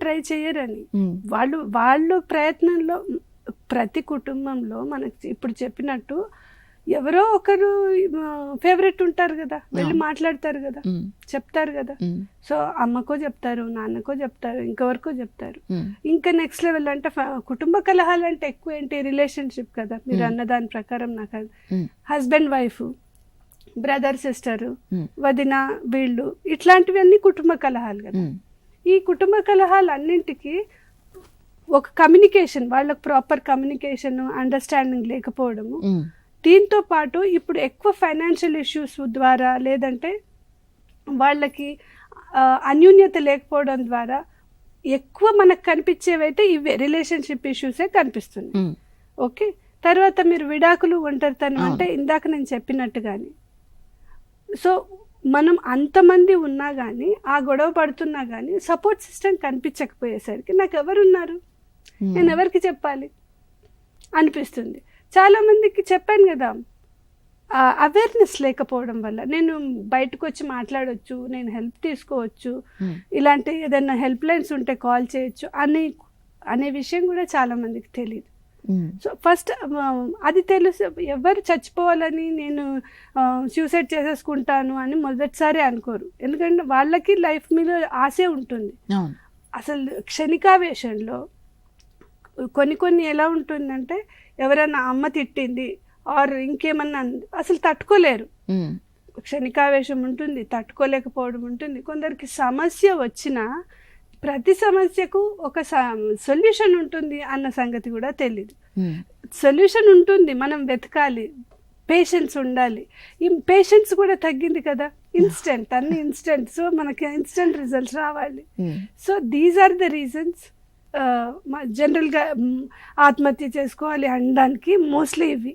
Try చేయరని. వాళ్ళు ప్రయత్నంలో ప్రతి కుటుంబంలో మనకి ఇప్పుడు చెప్పినట్టు ఎవరో ఒకరు ఫేవరెట్ ఉంటారు కదా, వెళ్ళి మాట్లాడతారు కదా, చెప్తారు కదా. సో అమ్మకో చెప్తారు, నాన్నకో చెప్తారు, ఇంకెవరికో చెప్తారు. ఇంకా నెక్స్ట్ లెవెల్ అంటే కుటుంబ కలహాలు అంటే ఎక్కువ ఏంటి, రిలేషన్షిప్ కదా మీరు అన్న దాని ప్రకారం. నాకు హస్బెండ్ వైఫ్, బ్రదర్ సిస్టర్, వదిన, వీళ్ళు, ఇట్లాంటివన్నీ కుటుంబ కలహాలు కదా. ఈ కుటుంబ కలహాలు అన్నింటికి ఒక కమ్యూనికేషన్, వాళ్ళకి ప్రాపర్ కమ్యూనికేషన్, అండర్స్టాండింగ్ లేకపోవడము, దీంతో పాటు ఇప్పుడు ఎక్కువ ఫైనాన్షియల్ ఇష్యూస్ ద్వారా, లేదంటే వాళ్ళకి అన్యూన్యత లేకపోవడం ద్వారా ఎక్కువ మనకు కనిపించేవైతే ఇవే రిలేషన్షిప్ ఇష్యూసే కనిపిస్తుంది. ఓకే, తర్వాత మీరు విడాకులు, ఒంటరితనం అంటే ఇందాక నేను చెప్పినట్టుగాని. సో మనం అంతమంది ఉన్నా కానీ, ఆ గొడవ పడుతున్నా కానీ సపోర్ట్ సిస్టమ్ కనిపించకపోయేసరికి నాకు ఎవరున్నారు, నేను ఎవరికి చెప్పాలి అనిపిస్తుంది. చాలా మందికి చెప్పాను కదా, అవేర్నెస్ లేకపోవడం వల్ల. నేను బయటకు వచ్చి మాట్లాడవచ్చు, నేను హెల్ప్ తీసుకోవచ్చు, ఇలాంటి ఏదైనా హెల్ప్ లైన్స్ ఉంటే కాల్ చేయొచ్చు అనే విషయం కూడా చాలా మందికి తెలియదు. సో ఫస్ట్ అది తెలుసు. ఎవరు చచ్చిపోవాలని, నేను సూసైడ్ చేసేసుకుంటాను అని మొదటిసారి అనుకోరు. ఎందుకంటే వాళ్ళకి లైఫ్ మీద ఆశే ఉంటుంది. అసలు క్షణికావేశంలో కొన్ని ఎలా ఉంటుందంటే, ఎవరైనా అమ్మ తిట్టింది ఆర్ ఇంకేమన్నా అసలు తట్టుకోలేరు. క్షణికావేశం ఉంటుంది, తట్టుకోలేకపోవడం ఉంటుంది. కొందరికి సమస్య వచ్చినా ప్రతి సమస్యకు ఒక సొల్యూషన్ ఉంటుంది అన్న సంగతి కూడా తెలీదు. సొల్యూషన్ ఉంటుంది, మనం వెతకాలి, పేషెన్స్ ఉండాలి. ఈ పేషెన్స్ కూడా తగ్గింది కదా, ఇన్స్టెంట్, అన్ని ఇన్స్టెంట్. సో మనకి ఇన్స్టెంట్ రిజల్ట్స్ రావాలి. So these are the reasons జనరల్గా ఆత్మహత్య చేసుకోవాలి అనడానికి మోస్ట్లీ ఇవి.